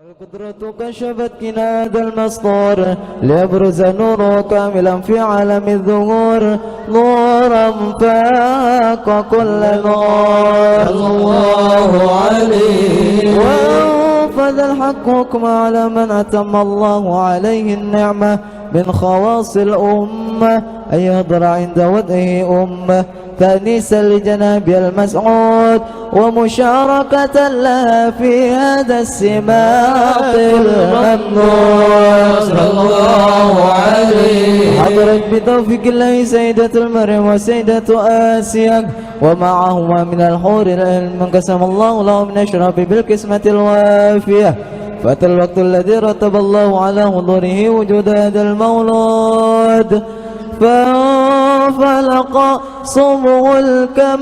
القدرة كشفت كناد المسطور ليبرز نوره كاملا في عالم الظهور، نورا فاق كل نور الله عليه. وانفذ الحق حكم على من أتم الله عليه النعمة من خواص الأمة أن يحضر عند وضعه أمة تأنيسا لجناب المسعود ومشاركة لها في هذا السماق الممنون صلى الله عليه. حضرت بتوفيق الله سيدة المريم وسيدة آسيا ومعهما من الحور العلم من قسم الله له من أشرف بالقسمة الوافية. فأتى الوقت الذي رتب الله على حضوره وجود هذا المولود، فانفلق صبغ الكمال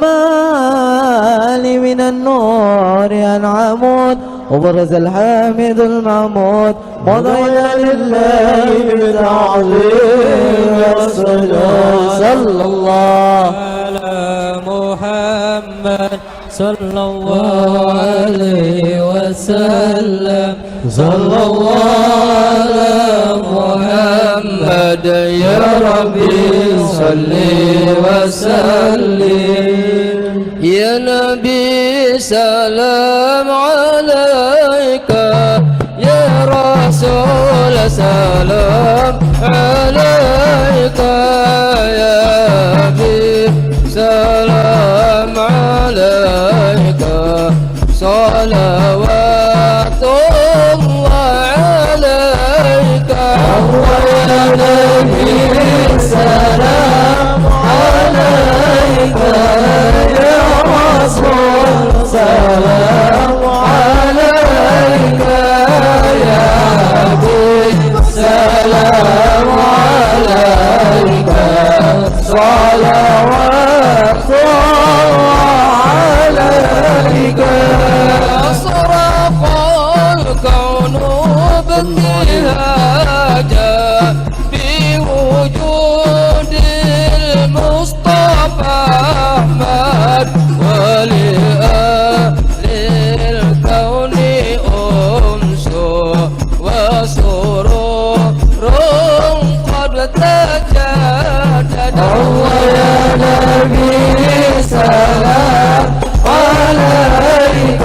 من النور عن عمود، وبرز الحامد المعمود وضعنا لله بتعظيم الصلاة صلى الله على محمد صلى الله عليه وسلم. صلى الله على محمد يا ربي صل وسلم. يا نبي سلام عليك، يا رسول سلام عليك، يا حبيب سلام عليك، صلوات الله عليك. يا نبي سلام عليك، يا رسول سلام عليك، يا حبيب سلام عليك، صلوات عليك. أصرف الكون بابتهاجا بوجود المصطفى أحمد، ولأهل الكون أنس وسرور قد تجدد. الله يا نبي سلام عليك،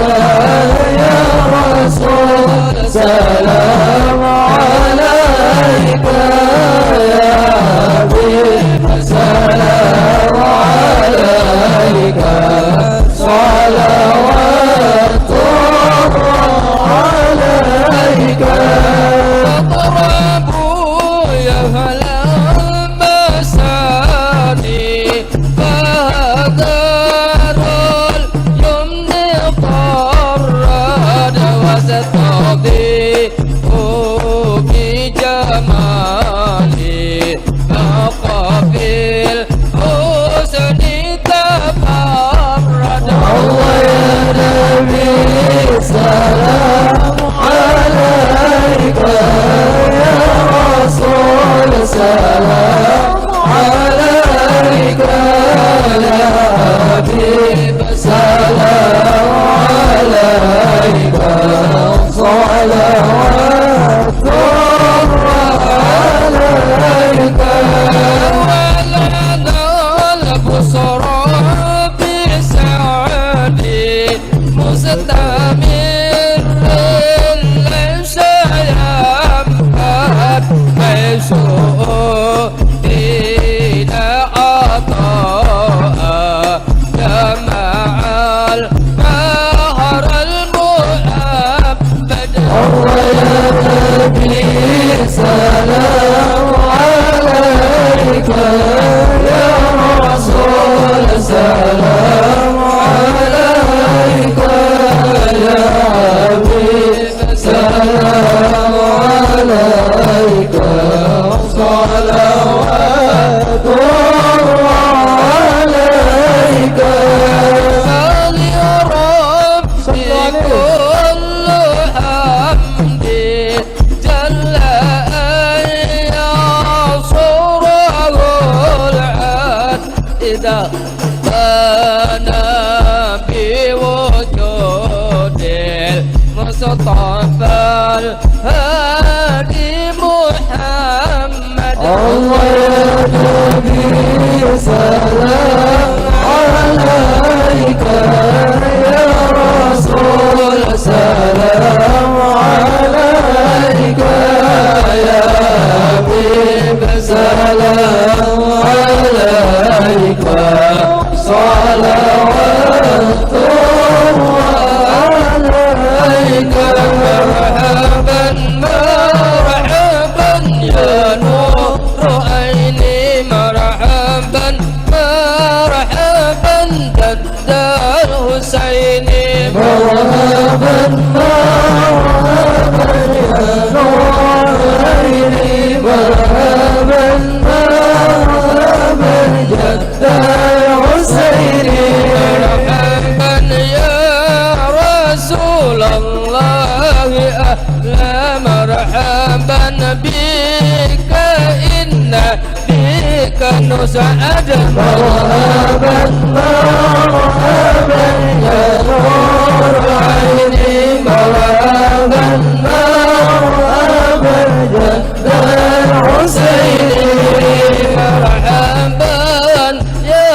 يا رسول سلام عليك، يا حبيب سلام عليك، صلوات الله عليك. اضربوا يا أهل المساني فهذا بجمالي فقبل حسن تفرد. الله يا نبي سلام عليك، يا رسول سلام عليك، يا حبيب سلام عليك، صلوات عليك. ولنا البصرى بسعدي مستمر ليس ينفد، حيث إلى عطاء جمع البحر المؤبد. الله يا نبي سلام عليك، يا رسول سلام عليك، يا حبيب سلام عليك، صلوات عليك. يا ربي كل حمد جل المصطفى الهادي محمد. الله يا نبي سلام عليك يا رسول سلام عليك يا حبيب سلام عليك صلوات عليك. مرحبا مرحبا يا نور عيني مرحبا مرحبا جد الحسين. مرحبا مرحبا يا نور عيني مرحبا مرحبا جد الحسين. مرحبا يا رسول الله أهلا مرحبا بك إن بك نسعد. مرحبا مرحبا يا نور عيني مرحبا مرحبا جد الحسين. مرحبا يا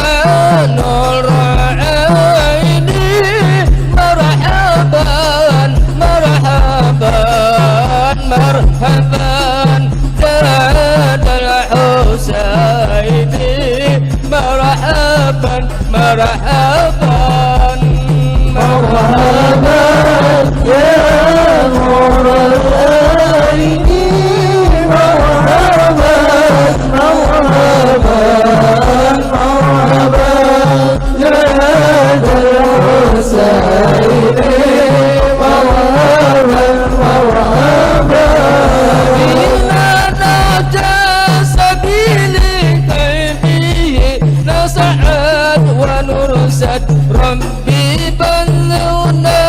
نور عيني مرحبا مرحبا مرحبا جد الحسين. مرحبا مرحبا مرحبا يا نور العين مرحبا مرحبا مرحبا جد الحسين. مرحبا مرحبا إلى نجا سبيلي كيفي نسعد ونرسد ربي بلغنا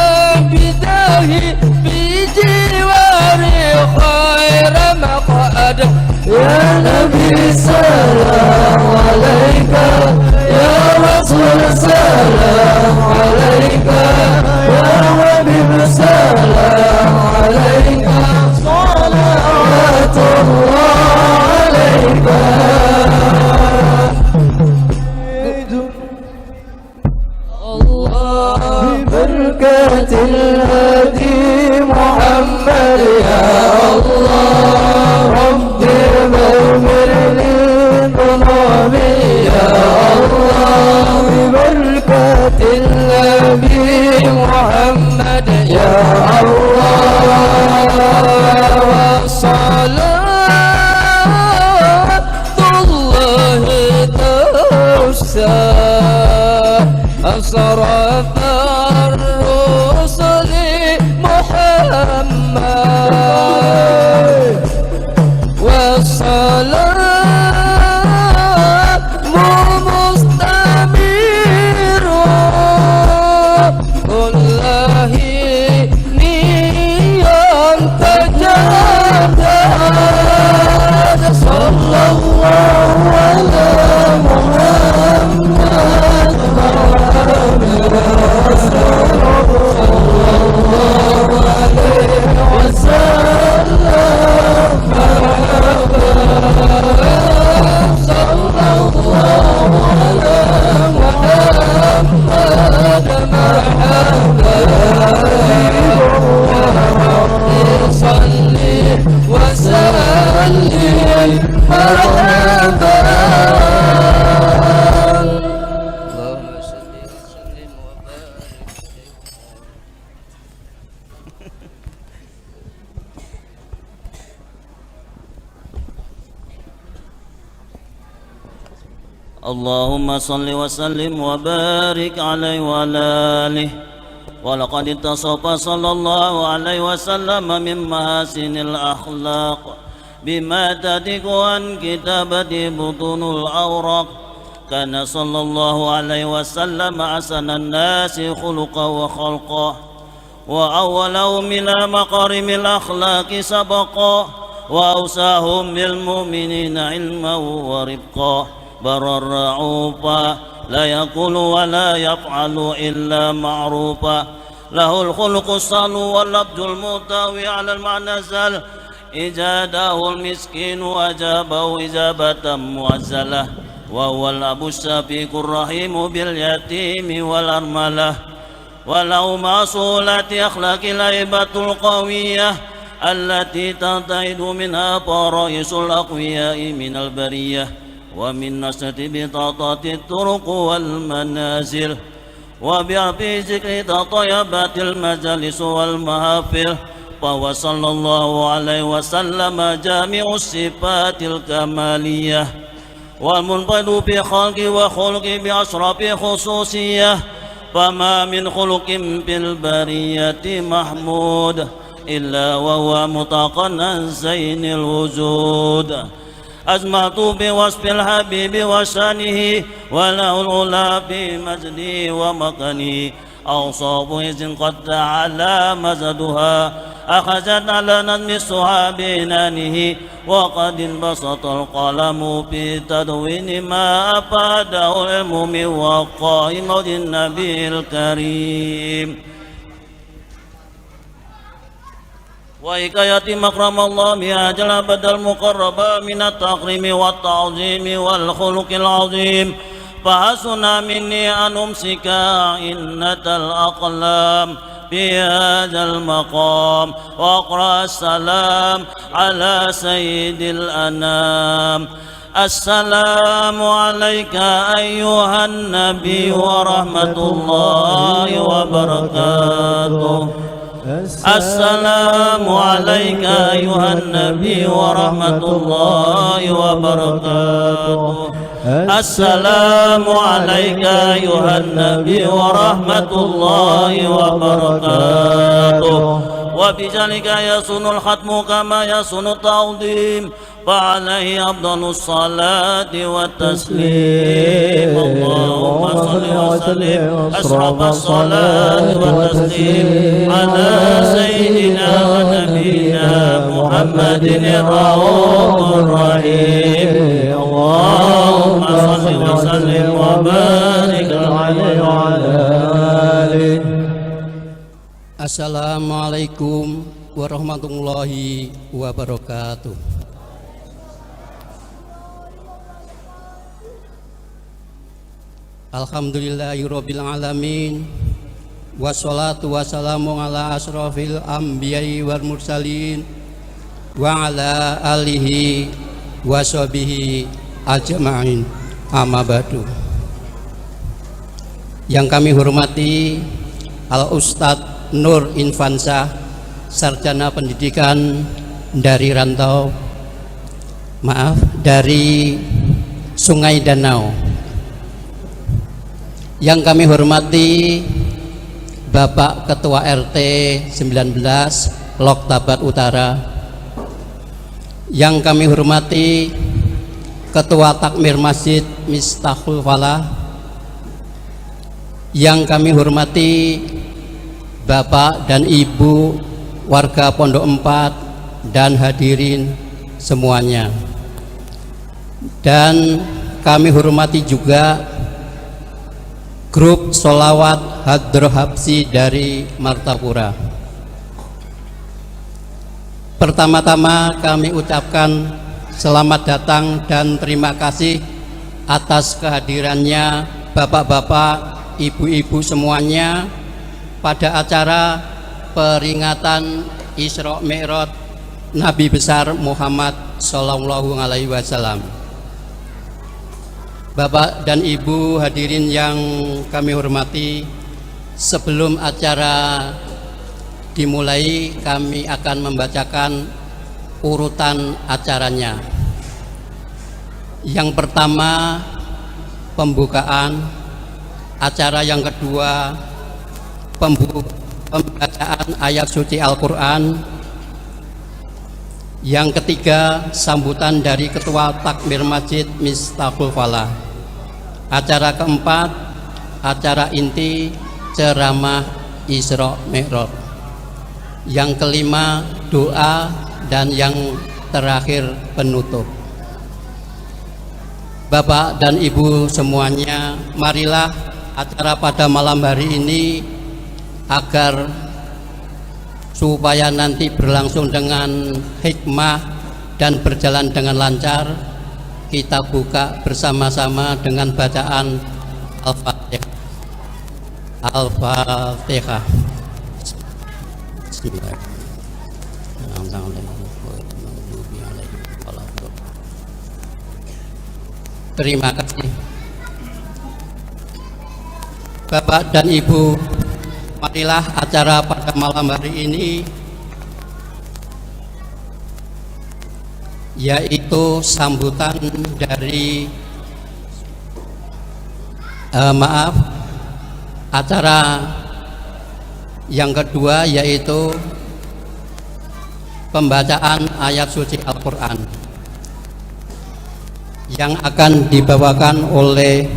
بداهي بجواري خير مقعد. يا نبي سلام عليك يا رسول سلام عليك يا حبيب سلام عليك صلوات الله عليك. الله ببركة الهادي محمد يا الله ربي اغفر لي ذنوبي يا الله. ببركة النبي محمد يا الله وصلاة الله ترسى أشرف الرسل محمد. والسلام مستمر والله نيام تجدد. صلى الله على محمد اللهم صل وسلم وبارك عليه وعلى آله. ولقد اتصف صلى الله عليه وسلم من محاسن الأخلاق بما تدق عن كتابة بطون الأوراق. كان صلى الله عليه وسلم أحسن الناس خلقا وخلقا وأولهم إلى مقارم الأخلاق سبقا وأوساهم بالمؤمنين علما ورفقا. برا رعوفا لا يقول ولا يفعل إلا معروفا. له الخلق الصالح واللفظ المطاوي على المعنى الزال إذا داه المسكين وأجابه إجابة مؤزلة وهو الأب الشفيق الرحيم باليتيم والأرملة وله مع صولة أخلاق الهيبة القوية التي تنتهد منها فرائس الأقوياء من البرية ومن نشرة بطاطات الطرق والمنازل وبعرف ذكر تطيبات المجالس والمحافل فهو صلى الله عليه وسلم جامع الصفات الكمالية والمنفرد بخلق وخلق بأشرف خصوصية فما من خلق في البرية محمود إلا وهو متقنا زين الوجود أجمعت بوصف الحبيب وشانه وله العلا في مجده ومكانه أوصاف إذ قد تعالى مزدها أخذت على نظم الصحاب نانه وقد انبسط القلم في تدوين ما أفاده العلم من وقاء موت النبي الكريم وحكاية مكرم الله بها جلبت المقربة من التكريم والتعظيم والخلق العظيم فحسن مني أن أمسك إنة الأقلام في هذا المقام وأقرأ السلام على سيد الأنام السلام عليك أيها النبي ورحمة الله وبركاته السلام عليك أيها النبي ورحمة الله وبركاته السلام عليك أيها النبي ورحمة الله وبركاته وبذلك يصون الختم كما يصون التعظيم فعليه أفضل الصلاة والتسليم اللهم صل وسلم أشرف الصلاة والتسليم على سيدنا ونبينا محمد الرؤوف الرحيم اللهم صل وسلم وبارك عليه وعلى آله. Assalamualaikum warahmatullahi wabarakatuh. Alhamdulillahirabbil alamin. Wassalatu wassalamu ala asrofil anbiya'i wal mursalin wa ala alihi wa sahbihi ajma'in. Amma ba'du. Yang kami hormati Al Ustadz Nur Infansyah, sarjana pendidikan dari dari Sungai Danau. Yang kami hormati Bapak Ketua RT 19 Lok Tabat Utara. Yang kami hormati Ketua Takmir Masjid Miftahul Falah. Yang kami hormati Bapak dan Ibu warga Pondok 4 dan hadirin semuanya. Dan kami hormati juga grup Sholawat Hadroh Habsi dari Martapura. Pertama-tama kami ucapkan selamat datang dan terima kasih atas kehadirannya bapak-bapak, ibu-ibu semuanya pada acara peringatan Isra Mi'raj Nabi besar Muhammad Sallallahu Alaihi Wasallam. Bapak dan Ibu hadirin yang kami hormati, sebelum acara dimulai kami akan membacakan urutan acaranya. Yang pertama pembukaan, acara yang kedua pembacaan ayat suci Al-Quran, yang ketiga sambutan dari Ketua Takmir Masjid Miftahul Falah, acara keempat acara inti ceramah Isra Mi'raj, yang kelima doa, dan yang terakhir penutup. Bapak dan Ibu semuanya, marilah acara pada malam hari ini agar supaya nanti berlangsung dengan hikmah dan berjalan dengan lancar, kita buka bersama-sama dengan bacaan Al-Fatihah. Al-Fatihah. Terima kasih Bapak dan Ibu. Marilah acara pada malam hari ini, yaitu sambutan dari acara yang kedua, yaitu pembacaan ayat suci Al-Quran yang akan dibawakan oleh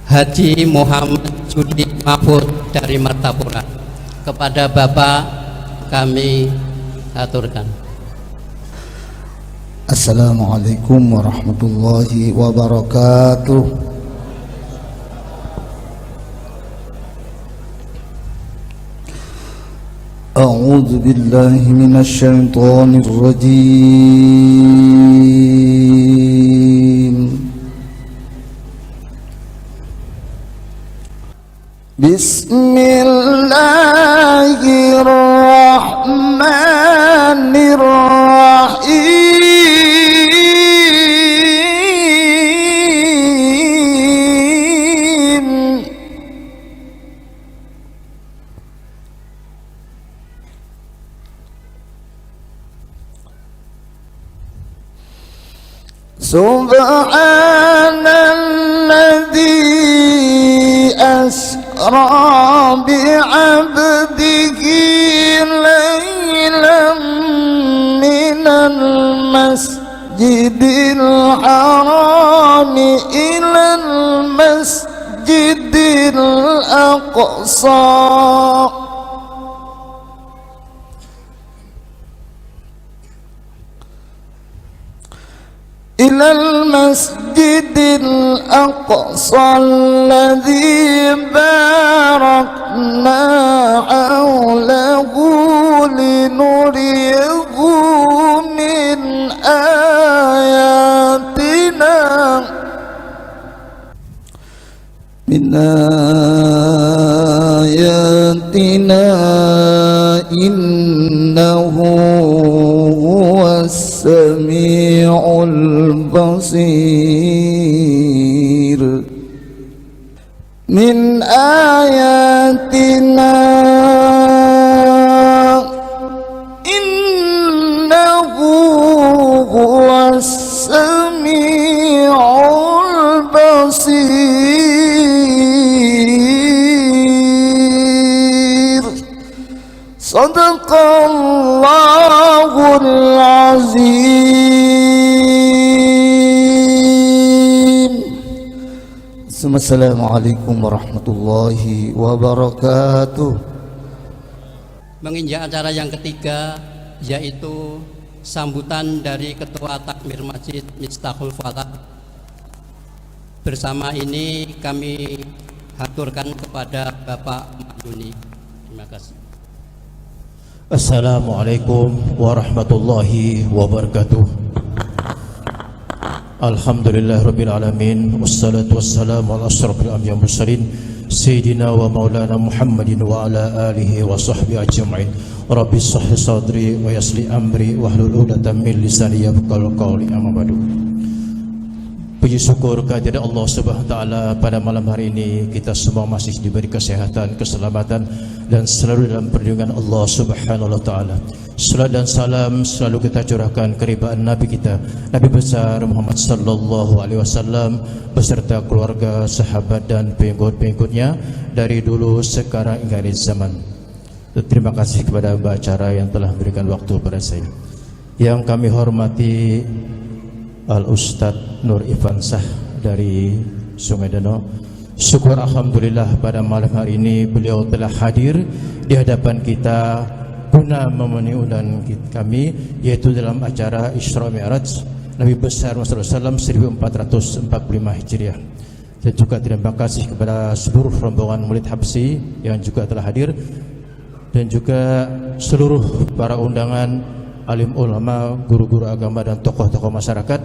Haji Muhammad Judi Mahfud dari Martapura. Kepada Bapak kami aturkan. Assalamualaikum warahmatullahi wabarakatuh. A'udzu billahi minasy syaithanir rajim. Bismillahirrahmanirrahim. Subhanalladzi asra bi'abdihi laylan minal masjidil harami ilal masjidil aqsa. إلى المسجد الأقصى الذي باركنا حوله لنريه من آياتنا إنه هو السميع البصير. من آياتنا إنه هو السميع البصير. Sadaqallahul azim. Assalamualaikum warahmatullahi wabarakatuh. Menginjak acara yang ketiga, yaitu sambutan dari Ketua Takmir Masjid Miftahul Falah. Bersama ini kami haturkan kepada Bapak Mahyuni. Terima kasih. Assalamualaikum warahmatullahi wabarakatuh. Alhamdulillah rabbil alamin, wassalatu wassalamu ala asyrafil anbiya'i wal mursalin sayyidina wa maulana Muhammadin wa ala alihi wa sahbihi ajma'in. Rabbi shrah sadri wa yassir amri wahlul 'uqdatam min lisani yafqahu qawli. Amma ba'du. Puji syukur kehadirat Allah Subhanahu wa taala, pada malam hari ini kita semua masih diberi kesehatan, keselamatan dan selalu dalam perlindungan Allah Subhanahu wa taala. Salat dan salam selalu kita curahkan keribaan Nabi kita, Nabi besar Muhammad sallallahu alaihi wasallam beserta keluarga, sahabat dan pengikut-pengikutnya dari dulu, sekarang hingga akhir zaman. Terima kasih kepada Mbak Acara yang telah memberikan waktu pada saya. Yang kami hormati Al-Ustadz Nur Ifansah dari Sungai Danau. Syukur alhamdulillah pada malam hari ini beliau telah hadir di hadapan kita guna memenuhi undangan kami, yaitu dalam acara Isra Mi'raj Nabi besar Muhammad SAW 1445 Hijriah. Dan juga terima kasih kepada seluruh rombongan murid Habsi yang juga telah hadir, dan juga seluruh para undangan, alim ulama, guru-guru agama, dan tokoh-tokoh masyarakat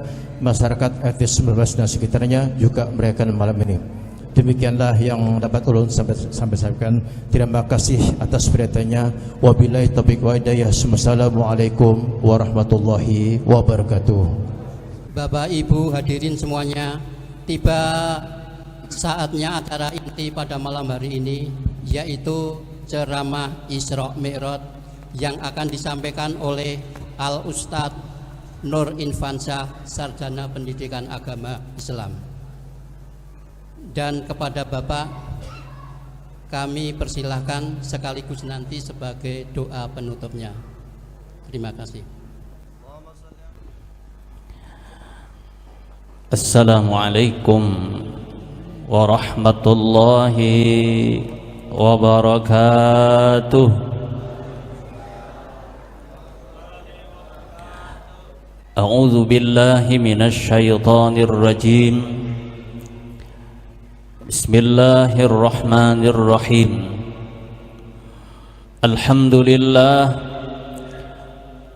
etnis 19 dan sekitarnya juga merayakan malam ini. Demikianlah yang dapat ulun sampaikan. Terima kasih atas perhatiannya. Wabillahi taufiq wa hidayah. Wassalamualaikum warahmatullahi wabarakatuh. Bapak Ibu hadirin semuanya, tiba saatnya acara inti pada malam hari ini, yaitu ceramah Isra Mi'raj yang akan disampaikan oleh Al Ustadz Nur Infansyah, Sarjana Pendidikan Agama Islam. Dan kepada Bapak kami persilahkan sekaligus nanti sebagai doa penutupnya. Terima kasih. Assalamualaikum warahmatullahi wabarakatuh. A'udzu billahi minasy syaithanir rajim. Bismillahirrahmanirrahim.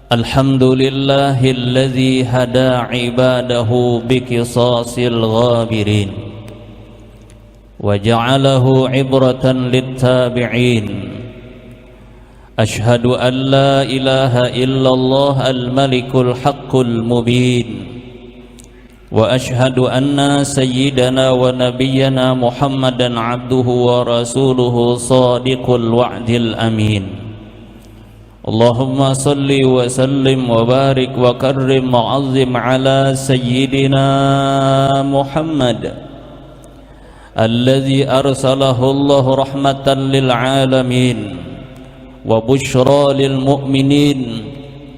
Alhamdulillahilladzi hada ibadahu biqisasil ghabirin wa ja'alahu ibratan littabi'in. Ashhadu an la ilaha illallah al-malikul haqqul mubin. وأشهد أن سيدنا ونبينا محمدا عبده ورسوله صادق الوعد الأمين. اللهم صل وسلم وبارك وكرم وعظم على سيدنا محمد الذي أرسله الله رحمة للعالمين وبشرى للمؤمنين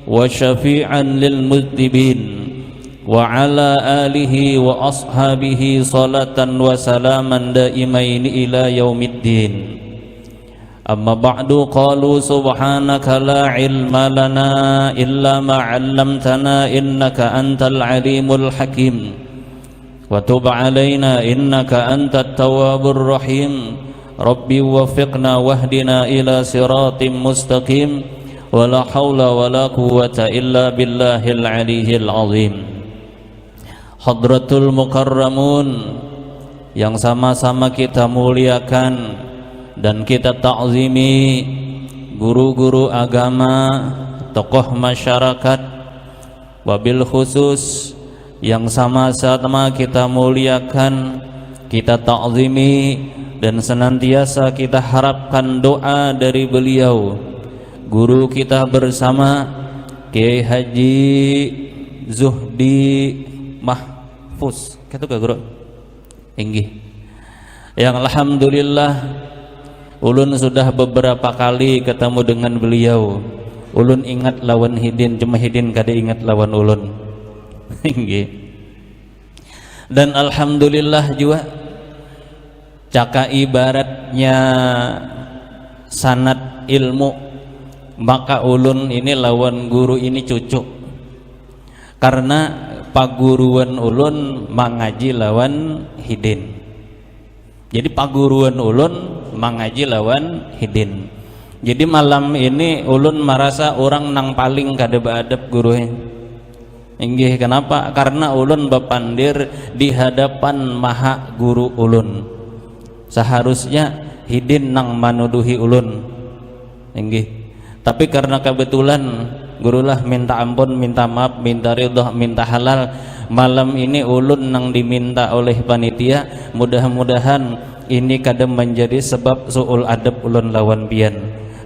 وشفيعا للمذنبين وعلى آله وأصحابه صلاة وسلاما دائمين إلى يوم الدين. أما بعد، قالوا سبحانك لا علم لنا إلا ما علمتنا إنك أنت العليم الحكيم وتب علينا إنك أنت التواب الرحيم. ربي وفقنا واهدنا إلى صراط مستقيم ولا حول ولا قوة إلا بالله العلي العظيم. Hadratul Mukarramun yang sama-sama kita muliakan dan kita ta'zimi, guru-guru agama, tokoh masyarakat, wabil khusus yang sama-sama kita muliakan, kita ta'zimi, dan senantiasa kita harapkan doa dari beliau, guru kita bersama, Kiai Haji Zuhdi Mahfuz, kata guru inggih, yang alhamdulillah ulun sudah beberapa kali ketemu dengan beliau. Ulun ingat lawan hidin, cuma hidin kada ingat lawan ulun. Inggih. Dan alhamdulillah juga caka ibaratnya sanad ilmu, maka ulun ini lawan guru ini cucu, karena paguruan ulun mangaji lawan hidin. Jadi paguruan ulun mangaji lawan hidin. Jadi malam ini ulun merasa orang nang paling kada beadab gurunya. Inggih, kenapa? Karena ulun bepandir di hadapan maha guru ulun. Seharusnya hidin nang manuduhi ulun. Inggih. Tapi karena kebetulan gurulah minta ampun, minta maaf, minta ridha, minta halal. Malam ini ulun nang diminta oleh panitia, mudah-mudahan ini kadang menjadi sebab su'ul adab ulun lawan pian.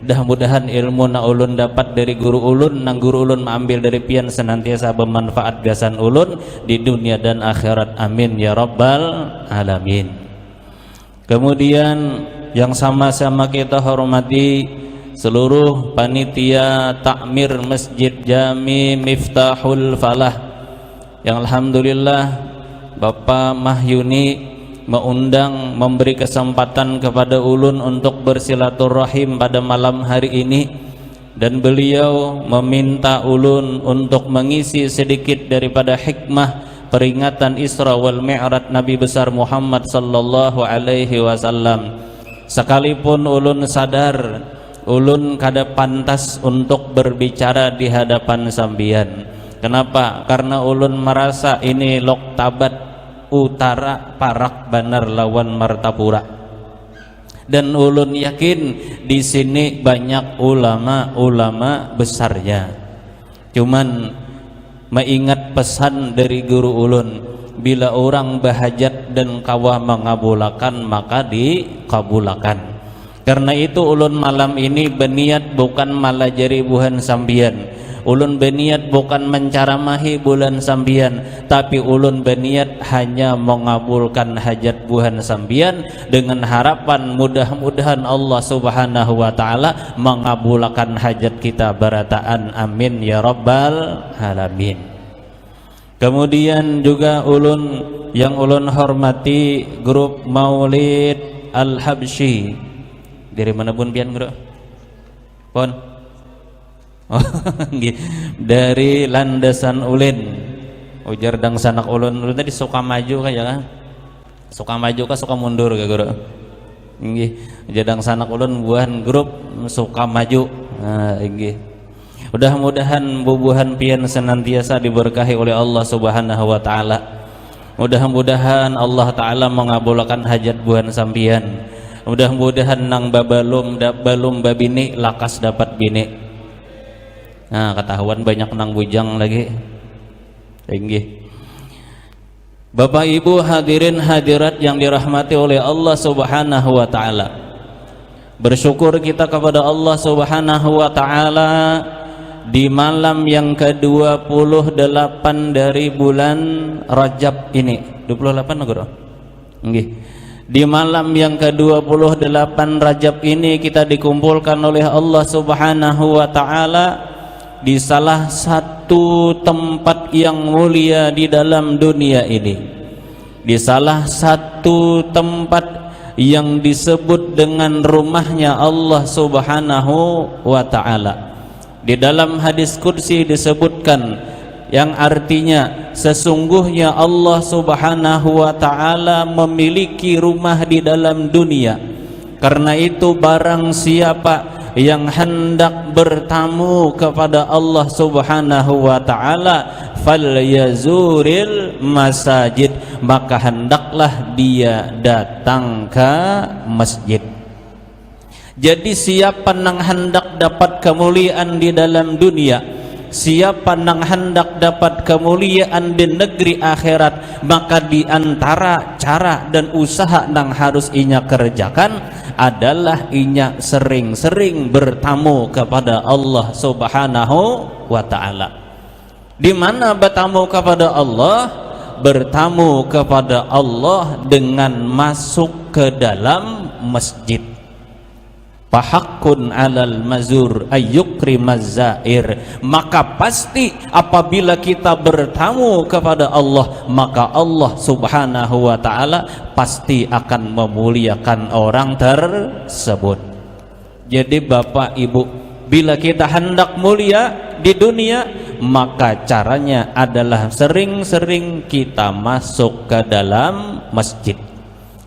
Mudah-mudahan ilmu na ulun dapat dari guru ulun, nang guru ulun mengambil dari pian senantiasa bermanfaat gasan ulun di dunia dan akhirat. Amin ya rabbal alamin. Kemudian yang sama-sama kita hormati seluruh panitia takmir Masjid Jami Miftahul Falah, yang alhamdulillah Bapak Mahyuni mengundang, memberi kesempatan kepada ulun untuk bersilaturahim pada malam hari ini. dan beliau meminta ulun untuk mengisi sedikit daripada hikmah peringatan Isra wal Mi'raj Nabi besar Muhammad sallallahu alaihi wasallam. Sekalipun ulun sadar ulun kada pantas untuk berbicara di hadapan sambian. Kenapa? Karena ulun merasa ini Loktabat Utara Parak Banar lawan Martapura. Dan ulun yakin di sini banyak ulama-ulama besarnya. Cuman mengingat pesan dari guru ulun, bila orang bahajat dan kawah mengabulakan maka dikabulakan. Karena itu ulun malam ini berniat bukan malajari buhan sambian. Ulun berniat bukan mencaramahi bulan sambian, tapi ulun berniat hanya mengabulkan hajat buhan sambian dengan harapan mudah-mudahan Allah Subhanahu wa taala mengabulkan hajat kita barataan, amin ya rabbal alamin. Kemudian juga ulun yang ulun hormati grup Maulid Al-Habsyi. Dari mana pun pian guru? Pon. Oh, dari landasan ulin. Ujar dang sanak ulun tadi suka maju kaya kan? Suka maju kah suka mundur kah guru? Nggih, jadang sanak ulun buahan grup suka maju. Nah, nggih. Mudah-mudahan bubuhan pian senantiasa diberkahi oleh Allah Subhanahu wa taala. Mudah-mudahan Allah taala mengabulkan hajat buhan sampian. Mudah-mudahan nang babalum balum babini lakas dapat bini. Nah, ketahuan banyak nang bujang lagi. Tinggi. Bapak Ibu hadirin hadirat yang dirahmati oleh Allah Subhanahu wa taala. Bersyukur kita kepada Allah Subhanahu wa taala di malam yang ke-28 dari bulan Rajab ini. 28 Guru? Nggih. Di malam yang ke-28 Rajab ini kita dikumpulkan oleh Allah Subhanahu wa taala di salah satu tempat yang mulia di dalam dunia ini, di salah satu tempat yang disebut dengan rumahnya Allah Subhanahu wa ta'ala. Di dalam hadis qudsi disebutkan yang artinya sesungguhnya Allah Subhanahu wa ta'ala memiliki rumah di dalam dunia. Karena itu barang siapa yang hendak bertamu kepada Allah Subhanahu wa ta'ala falyazuril masajid, maka hendaklah dia datang ke masjid. Jadi siapa yang hendak dapat kemuliaan di dalam dunia, siapa yang hendak dapat kemuliaan di negeri akhirat, maka di antara cara dan usaha yang harus inya kerjakan adalah inya sering-sering bertamu kepada Allah Subhanahu wa ta'ala. Di mana bertamu kepada Allah? Bertamu kepada Allah dengan masuk ke dalam masjid. Fahaqqun 'alal mazur ayyukrimaz zair, maka pasti apabila kita bertamu kepada Allah, maka Allah Subhanahu wa ta'ala pasti akan memuliakan orang tersebut. Jadi Bapak Ibu, bila kita hendak mulia di dunia, maka caranya adalah sering-sering kita masuk ke dalam masjid.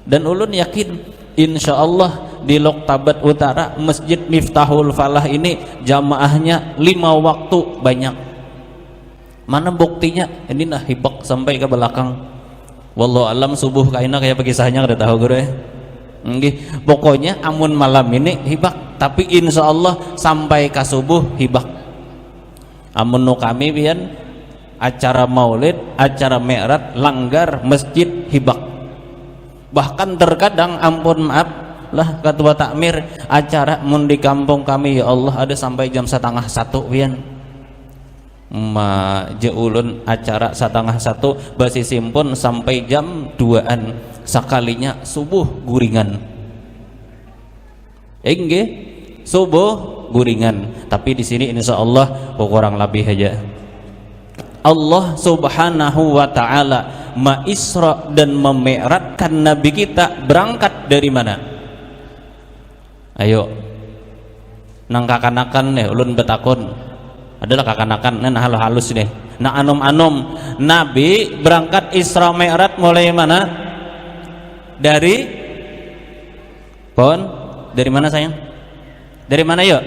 Dan ulun yakin insya Allah di Loktabat Utara Masjid Miftahul Falah ini jamaahnya 5 waktu banyak. Mana buktinya? Ini nah hibak sampai ke belakang. Wallahu alam subuh kaina kayak kisahnya kada tahu guru ya. Nggih, pokoknya amun malam ini hibak, tapi insya Allah sampai ke subuh hibak. Amun nu kami pian acara maulid, acara mi'raj langgar masjid hibak. Bahkan terkadang ampun maaf lah ketua takmir acara mun di kampung kami ya Allah ada sampai jam 12:30 pian. Ma jeulun acara 12:30 basi simpun sampai jam 2-an sakalinya subuh guringan. Nggih, subuh guringan. Tapi di sini insyaallah kurang lebih aja. Allah Subhanahu wa ta'ala ma'isra dan memi'ratkan Nabi kita berangkat dari mana? Ayo, nang kakanakan deh ulun betakun adalah kakanakan nah halus deh nah anum-anum Nabi berangkat Isra Mi'raj mulai mana dari dari mana sayang dari mana yuk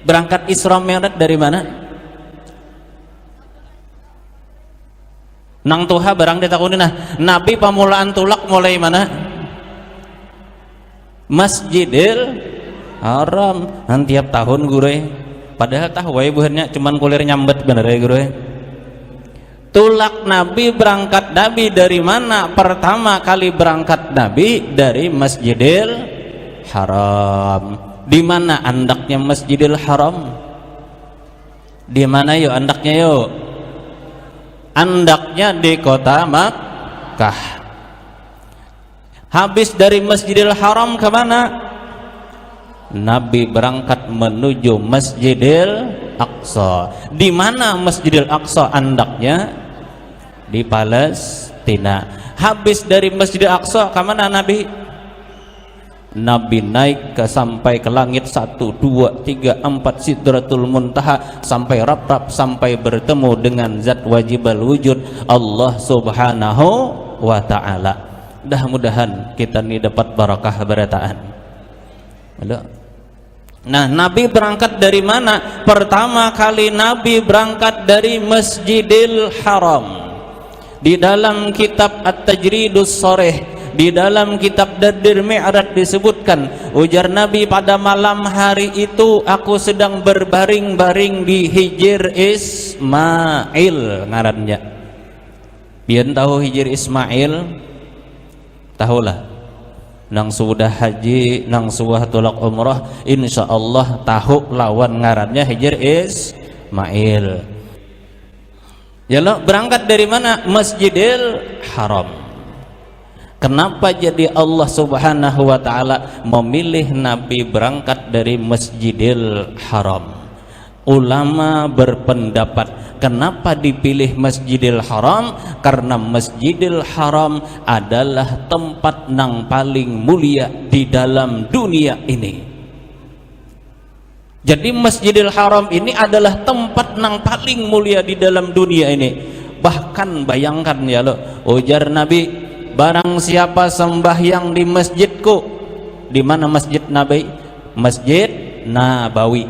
berangkat Isra Mi'raj dari mana nang tuha barang ditakunin nah Nabi pamulaan tulak mulai mana Masjidil Haram tiap tahun gure padahal tahu wae buhannya cuman kulir nyambet bener ya gure tulak Nabi berangkat Nabi dari mana pertama kali berangkat Nabi dari Masjidil Haram di mana andaknya Masjidil Haram di mana yuk andaknya yuk andaknya di kota Makkah habis dari Masjidil Haram ke mana Nabi berangkat menuju Masjidil Aqsa. Di mana Masjidil Aqsa andaknya? Di Palestina. Habis dari Masjidil Aqsa ke mana Nabi? Nabi naik sampai ke langit 1, 2, 3, 4 Sidratul Muntaha sampai rap-rap sampai bertemu dengan Zat Wajibal Wujud Allah Subhanahu wa Ta'ala. Mudah-mudahan kita ini dapat barakah berataan. Nah, Nabi berangkat dari mana? Pertama kali Nabi berangkat dari Masjidil Haram. Di dalam kitab At-Tajridus Sharih, di dalam kitab Dadir Mi'raj disebutkan, ujar Nabi pada malam hari itu aku sedang berbaring-baring di Hijr Ismail ngarannya. Pian tahu Hijr Ismail? Tahulah. Nang sudah haji, nang sudah tulak umrah, insyaallah tahu lawan ngarannya Hijr Ismail. Ya lo berangkat dari mana? Masjidil Haram. Kenapa jadi Allah Subhanahu wa Ta'ala memilih Nabi berangkat dari Masjidil Haram? Ulama berpendapat kenapa dipilih Masjidil Haram? Karena Masjidil Haram adalah tempat nang paling mulia di dalam dunia ini. Jadi Masjidil Haram ini adalah tempat nang paling mulia di dalam dunia ini. Bahkan bayangkan ya lo, ujar Nabi, barang siapa sembahyang di masjidku, di mana masjid Nabi? Masjid Nabawi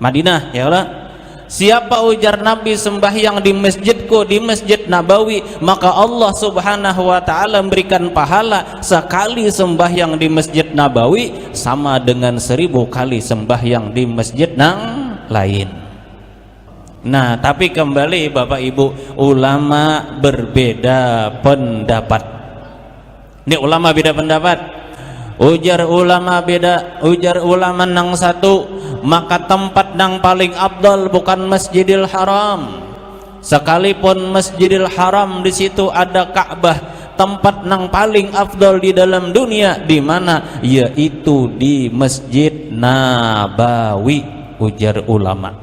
Madinah ya Allah. Siapa ujar Nabi sembahyang di masjidku, di Masjid Nabawi, maka Allah Subhanahu wa Ta'ala memberikan pahala sekali sembahyang di Masjid Nabawi sama dengan 1000 kali sembahyang di masjid nang lain. Nah, tapi kembali Bapak Ibu, ulama berbeda pendapat. Ini ulama beda pendapat. Ujar ulama nang satu, maka tempat nang paling afdal bukan Masjidil Haram. Sekalipun Masjidil Haram di situ ada Ka'bah, tempat nang paling afdal di dalam dunia di mana? Yaitu di Masjid Nabawi, ujar ulama.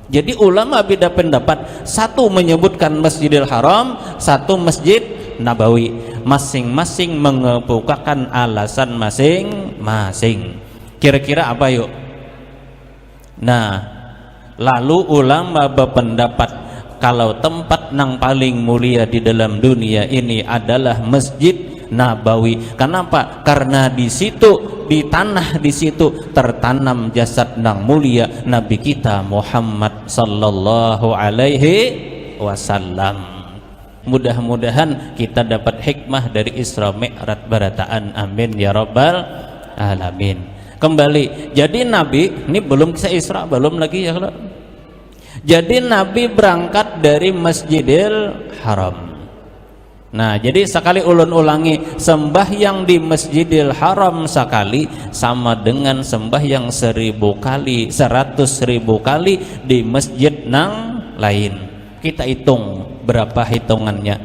Jadi ulama beda pendapat, satu menyebutkan Masjidil Haram, satu Masjid Nabawi. Masing-masing mengemukakan alasan masing-masing. Kira-kira apa yuk? Nah, lalu ulama berpendapat kalau tempat nang paling mulia di dalam dunia ini adalah Masjid Nabawi. Kenapa? Karena di situ, di tanah di situ tertanam jasad nang mulia Nabi kita Muhammad sallallahu alaihi wasallam. Mudah-mudahan kita dapat hikmah dari Isra Mi'raj barataan. Amin ya rabbal alamin. Kembali, jadi Nabi ini belum kisah Isra, belum lagi ya kalau. Jadi Nabi berangkat dari Masjidil Haram. Nah, jadi sekali ulun ulangi, sembahyang di Masjidil Haram sekali sama dengan sembahyang 1000 kali, 100.000 kali di masjid nang lain. Kita hitung berapa hitungannya.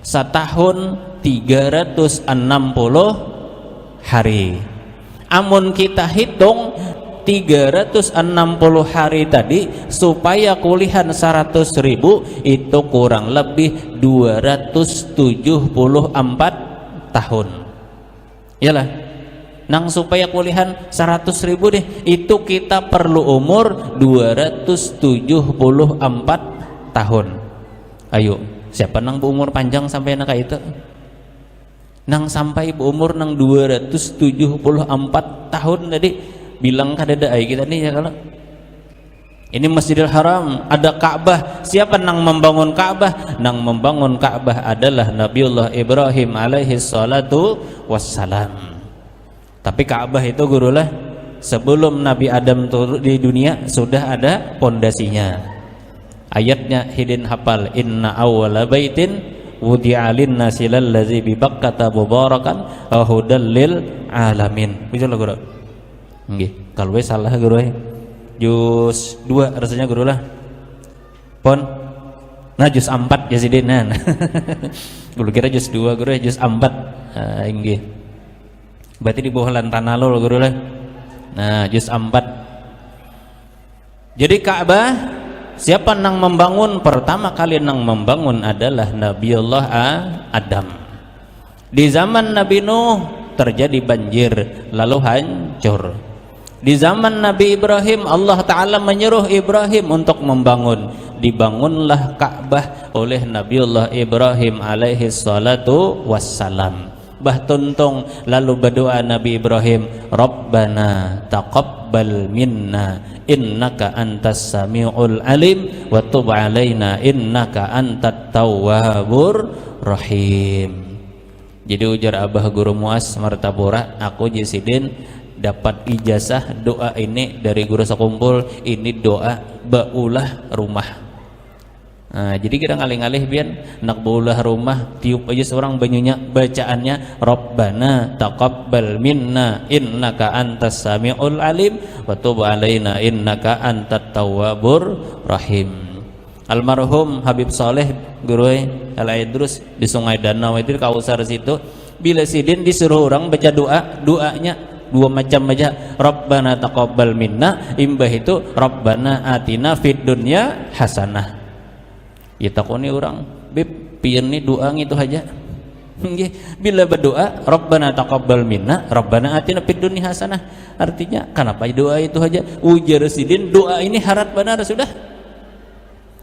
Setahun 360 hari. Amun kita hitung 360 hari tadi supaya kulihan 100.000 itu kurang lebih 274 tahun. Yalah. nang supaya kuliahan 100.000 deh, itu kita perlu umur 274 tahun. Ayo, siapa nang berumur panjang sampai nak itu? Nang sampai berumur nang 274 tahun tadi, bilang kadada ai kita nih ya kalau ini Masjidil Haram, ada Ka'bah. Siapa nang membangun Ka'bah? Nang membangun Ka'bah adalah Nabiullah Ibrahim alaihi salatu wassalam. Tapi Ka'bah itu gurulah sebelum Nabi Adam turun di dunia sudah ada pondasinya. Ayatnya hidin hafal, inna awwala baitin wudi'a lin-nasi lallazi bi Bakkata mubarakan wa hudal lil alamin. Betul guru? Nggih, kalau salah guru juz 2 rasanya guru lah pon nah juz 4 ya sidinan guru kira juz 2 guru juz 4 inggih berarti di bawah lantana lo guru lah nah juz 4. Jadi Ka'bah siapa nang membangun? Pertama kali nang membangun adalah Nabiullah Adam. Di zaman Nabi Nuh terjadi banjir lalu hancur. Di zaman Nabi Ibrahim Allah Ta'ala menyuruh Ibrahim untuk membangun. Dibangunlah Ka'bah oleh Nabiullah Ibrahim alaihi salatu wassalam. Bah tuntung lalu berdoa Nabi Ibrahim, Rabbana taqabbal minna innaka antas sami'ul alim wa tub alaina innaka antat tawwabur rahim. Jadi ujar Abah Guru Muas Martapura, aku Jisidin dapat ijazah doa ini dari guru sekumpul, ini doa baulah rumah. Nah, jadi kita ngalih-ngalih biar nak baulah rumah tiup aja seorang banyunya bacaannya Rabbana taqabbal minna innaka antas sami'ul alim wa tub alaina innaka antat tawwabur rahim. Almarhum Habib Saleh guru Al-Idrus di Sungai Danau itu di Kausar situ, bila sidin disuruh orang baca doanya dua macam aja, Rabbana taqabbal minna, imbah itu Rabbana atina fid dunya hasanah. Ya takoni orang, bib pian ni doa gitu aja. Bila berdoa Rabbana taqabbal minna, Rabbana atina fid dunya hasanah, artinya kenapa doa itu aja? Ujar sidin doa ini harat benar sudah.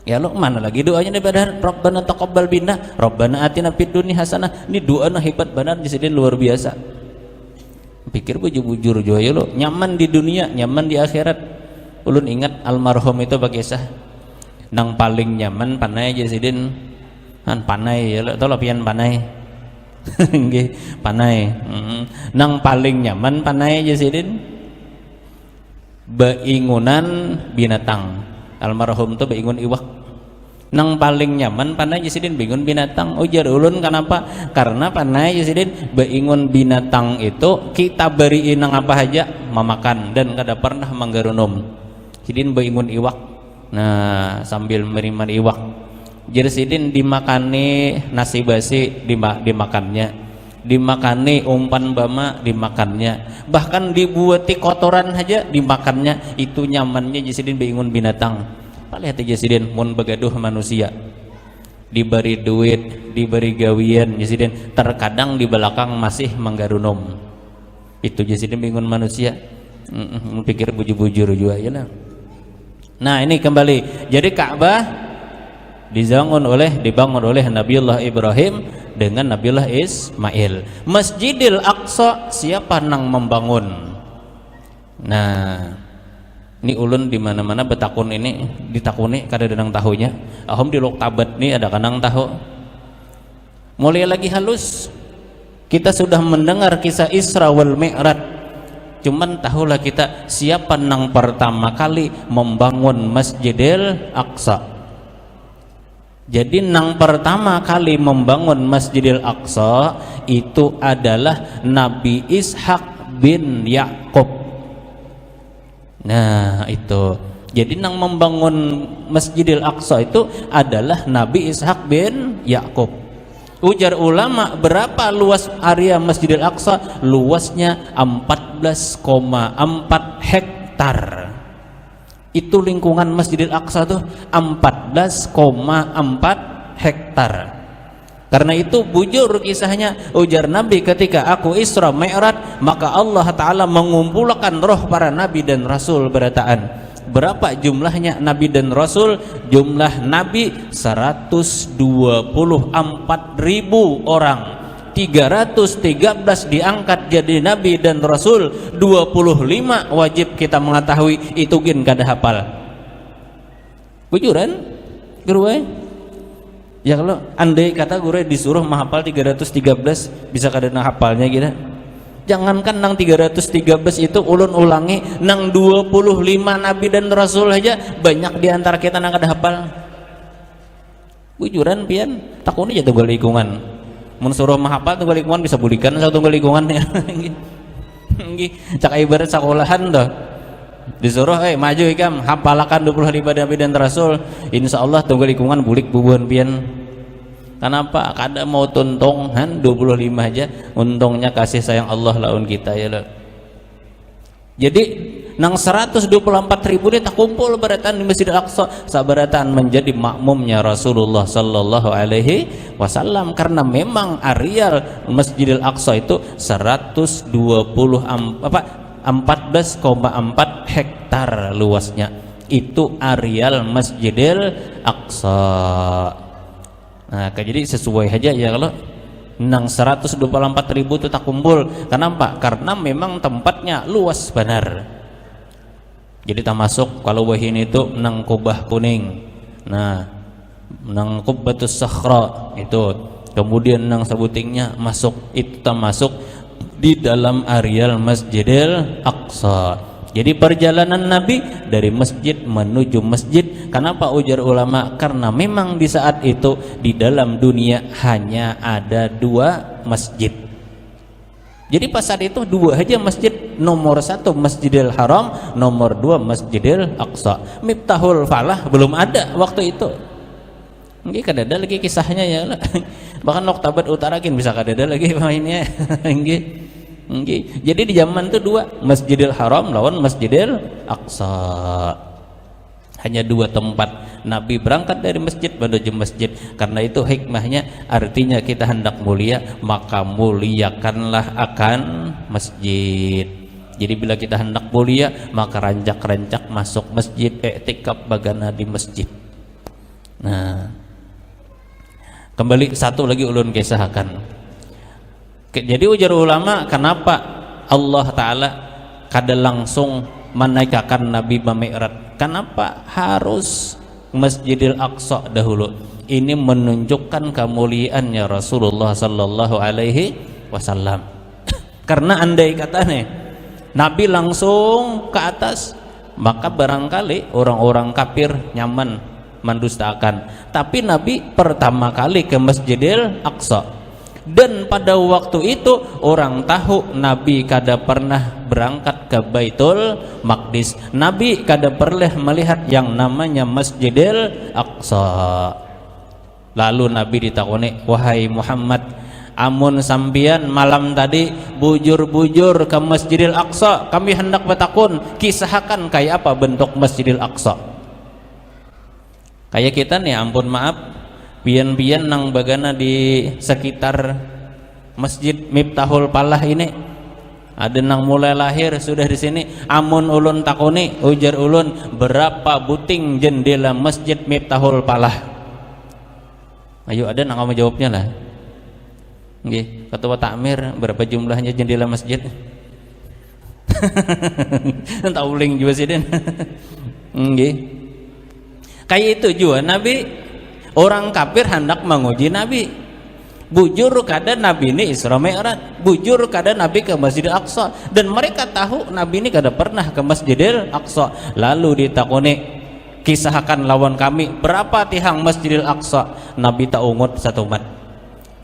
Ya lo mana lagi doanya daripada Rabbana taqabbal minna, Rabbana atina fid dunya hasanah. Ini doa nah hebat benar di sidin luar biasa. Pikir bujur-bujur juga ya lo, nyaman di dunia, nyaman di akhirat. Ulun ingat almarhum itu bakisah nang paling nyaman panai Jasidin kan panai ya lo, tau pian panai nggih panai nang paling nyaman panai Jasidin beingunan binatang. Almarhum itu beingun iwak. Nang paling nyaman panai Jasidin bingun binatang. Ujar ulun kenapa? Karena panai Jasidin beingun binatang itu kita beriin nang apa aja memakan dan kada pernah manggarunum. Sidin beingun iwak. Nah sambil meriman iwak. Jasidin dimakani nasi basi dimakannya, dimakani umpan bama dimakannya, bahkan dibuati kotoran aja dimakannya. Itu nyamannya Jasidin beingun binatang. Lihat aja Jasidin mun begaduh manusia diberi duit, diberi gawian Jasidin terkadang di belakang masih manggarunum. Itu Jasidin bingung manusia. Pikir bujur-bujur juga ya nah. Nah ini kembali, jadi Ka'bah dibangun oleh Nabiullah Ibrahim dengan Nabiullah Ismail. Masjidil Aqsa siapa nang membangun? Nah ini ulun di mana-mana betakun ini ditakuni kada denang tahunya. Ahom di Loktabat nih ada kanang tahu. Mulai lagi halus. Kita sudah mendengar kisah Isra wal Mi'raj. Cuman tahulah kita siapa nang pertama kali membangun Masjidil Aqsa. Jadi nang pertama kali membangun Masjidil Aqsa itu adalah Nabi Ishaq bin Ya'qub. Nah itu, jadi nang membangun Masjidil Aqsa itu adalah Nabi Ishaq bin Ya'qub. Ujar ulama berapa luas area Masjidil Aqsa? Luasnya 14,4 hektar. Itu lingkungan Masjidil Aqsa tuh 14,4 hektar. Karena itu bujur kisahnya, ujar Nabi, ketika aku Isra Mi'raj maka Allah Ta'ala mengumpulkan roh para Nabi dan Rasul berataan. Berapa jumlahnya Nabi dan Rasul? Jumlah Nabi 124.000 orang, 313 diangkat jadi Nabi dan Rasul, 25 wajib kita mengetahui, itu gin kada hafal. Bujuran guru ya, kalau andai kata guru disuruh menghafal 313 bisa kada hafalnya gitu. Jangankan nang 313 itu ulun ulangi nang 25 Nabi dan Rasul aja banyak diantara kita nang kada hafal. Bujuran pian takuni aja tunggal lingkungan. Mun suruh menghafal tunggal lingkungan bisa bulikan satu tunggal lingkungan ya. Nggih, cak ibarat sekolahan doh. Disuruh maju ikam hafalakan 25 Nabi dan Rasul, insyaallah tunggal lingkungan bulik bubuhan pian. Kenapa? Kada mau tuntung 25 aja, untungnya kasih sayang Allah laun kita ya lo. Jadi nang 124.000 ini tak kumpul beratan di Masjid Al-Aqsa, sabaratan menjadi makmumnya Rasulullah sallallahu alaihi wasallam, karena memang areal Masjidil Aqsa itu 14,4 hektar luasnya. Itu areal Masjidil Aqsa. Nah, jadi sesuai aja ya kalau nang 124.000 itu tak kumpul. Kenapa? Karena memang tempatnya luas benar. Jadi tak masuk kalau wahin itu nang kubah kuning. Nah, nang kubbatus sakhra itu. Kemudian nang sebutingnya masuk, itu tak masuk di dalam areal Masjidil Aqsa. Jadi perjalanan Nabi dari masjid menuju masjid. Kenapa ujar ulama? Karena memang di saat itu di dalam dunia hanya ada 2 masjid. Jadi pas saat itu 2 aja masjid. Nomor 1 Masjidil Haram, nomor 2 Masjidil Aqsa. Miftahul Falah belum ada waktu itu. Nggih kadada lagi kisahnya ya. Bahkan Oktabat Utara bisa kadada lagi mainnya. Nggih. Jadi di zaman itu 2, Masjidil Haram lawan Masjidil Aqsa. Hanya 2 tempat Nabi berangkat dari masjid menuju masjid. Karena itu hikmahnya, artinya kita hendak mulia, maka muliakanlah akan masjid. Jadi bila kita hendak mulia, maka rancak-rancak masuk masjid, i'tikaf bagana di masjid. Nah, kembali satu lagi ulun kisahkan. Jadi ujar ulama, kenapa Allah Ta'ala kada langsung menaikkan Nabi Mi'raj? Kenapa harus Masjidil Aqsa dahulu? Ini menunjukkan kemuliaannya Rasulullah Sallallahu Alaihi Wasallam. Karena andai katanya Nabi langsung ke atas, maka barangkali orang-orang kafir nyaman mendustakan. Tapi Nabi pertama kali ke Masjidil Aqsa. Dan pada waktu itu orang tahu Nabi kada pernah berangkat ke Baitul Maqdis. Nabi kada pernah melihat yang namanya Masjidil Aqsa. Lalu Nabi ditakoni, wahai Muhammad, amun sambian malam tadi bujur-bujur ke Masjidil Aqsa, kami hendak bertakun, kisahkan kayak apa bentuk Masjidil Aqsa. Kayak kita nih, ampun maaf, pian-pian nang bagana di sekitar Masjid Miftahul Falah ini, ada nang mulai lahir sudah di sini. Amun ulun takoni, ujar ulun, berapa buting jendela Masjid Miftahul Falah? Ayo ada nang kamu jawabnya lah. Nggih, ketua takmir, berapa jumlahnya jendela masjid? Entah uling juga sih den. Nggih. Kayak itu juga Nabi. Orang kafir hendak menguji Nabi. Bujur kada Nabi ini Isra Mi'raj, bujur kada Nabi ke Masjidil Aqsa, dan mereka tahu Nabi ini kada pernah ke Masjidil Aqsa. Lalu ditakuni, kisahkan lawan kami berapa tihang Masjidil Aqsa? Nabi tak ungut 1 mat.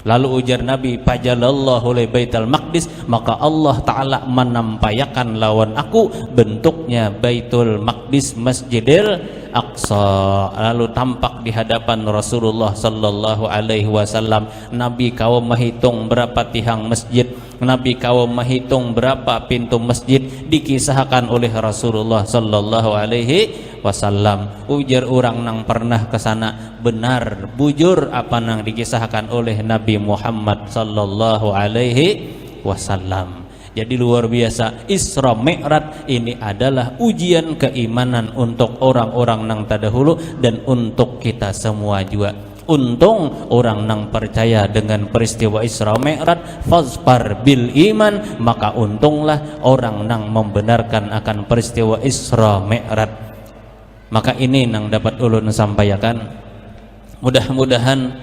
Lalu ujar Nabi, fajalallahu li Baitul Maqdis, maka Allah Ta'ala menampayakan lawan aku bentuknya Baitul Maqdis, Masjidil Aqsa. Lalu tampak di hadapan Rasulullah Sallallahu Alaihi Wasallam. Nabi kau menghitung berapa tihang masjid. Nabi kaum menghitung berapa pintu masjid dikisahkan oleh Rasulullah sallallahu alaihi wasallam. Ujar orang nang pernah ke sana, benar bujur apa nang dikisahkan oleh Nabi Muhammad sallallahu alaihi wasallam. Jadi luar biasa, Isra Mi'raj ini adalah ujian keimanan untuk orang-orang nang terdahulu dan untuk kita semua juga. Untung orang nang percaya dengan peristiwa Isra Mi'raj, fazfar bil iman, maka untunglah orang nang membenarkan akan peristiwa Isra Mi'raj. Maka ini nang dapat ulun sampaikan. Mudah-mudahan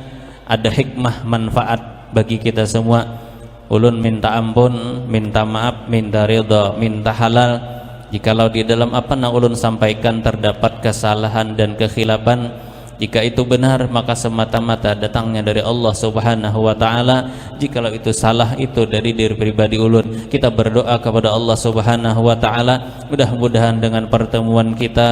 ada hikmah manfaat bagi kita semua. Ulun minta ampun, minta maaf, minta ridha, minta halal jikalau di dalam apa yang ulun sampaikan terdapat kesalahan dan kekhilafan. Jika itu benar maka semata-mata datangnya dari Allah Subhanahu wa taala. Jikalau itu salah, itu dari diri pribadi ulun. Kita berdoa kepada Allah Subhanahu wa taala, mudah-mudahan dengan pertemuan kita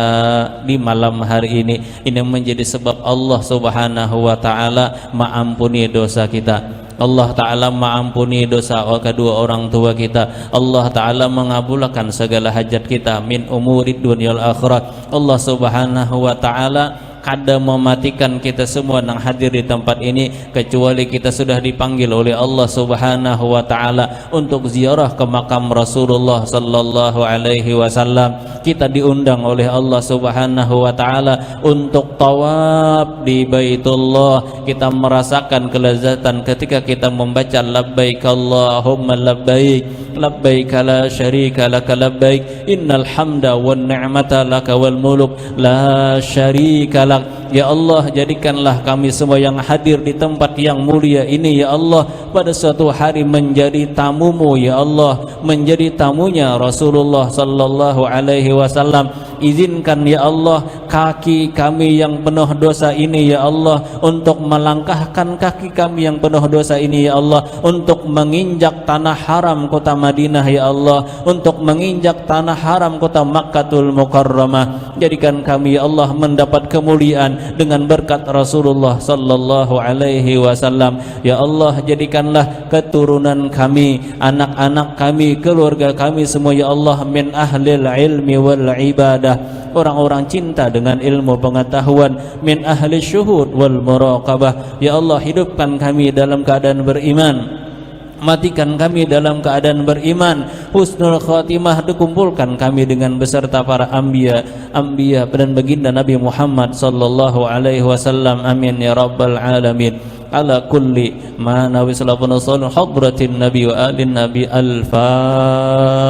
di malam hari ini menjadi sebab Allah Subhanahu wa taala mengampuni dosa kita. Allah Ta'ala mengampuni dosa kedua orang tua kita. Allah Ta'ala mengabulkan segala hajat kita min umurid dunia wal akhirat. Allah Subhanahu wa Ta'ala kada mematikan kita semua yang hadir di tempat ini kecuali kita sudah dipanggil oleh Allah Subhanahu wa taala untuk ziarah ke makam Rasulullah sallallahu alaihi wasallam. Kita diundang oleh Allah Subhanahu wa taala untuk tawaf di Baitullah. Kita merasakan kelezatan ketika kita membaca labbaik Allahumma labbaik labbaik la syarika laka labbaik innal hamda wan ni'mata laka wal muluk la syarika lak. Ya Allah, jadikanlah kami semua yang hadir di tempat yang mulia ini ya Allah pada suatu hari menjadi tamumu ya Allah, menjadi tamunya Rasulullah sallallahu alaihi wasallam. Izinkan ya Allah kaki kami yang penuh dosa ini ya Allah untuk melangkahkan kaki kami yang penuh dosa ini ya Allah untuk menginjak tanah haram kota Madinah ya Allah, untuk menginjak tanah haram kota Makkatul Mukarramah. Jadikan kami ya Allah mendapat kemuliaan dengan berkat Rasulullah sallallahu alaihi wasallam. Ya Allah, jadikanlah keturunan kami, anak-anak kami, keluarga kami semua ya Allah min ahlil ilmi wal ibadah, orang-orang cinta dengan ilmu pengetahuan, min ahli syuhud wal muraqabah. Ya Allah, hidupkan kami dalam keadaan beriman, matikan kami dalam keadaan beriman, husnul khatimah, dikumpulkan kami dengan beserta para anbiya dan baginda Nabi Muhammad sallallahu alaihi wasallam. Amin ya rabbal alamin. Ala kulli ma nawi sallallahu hadratin nabi wa alin nabi. Al-Fatihah.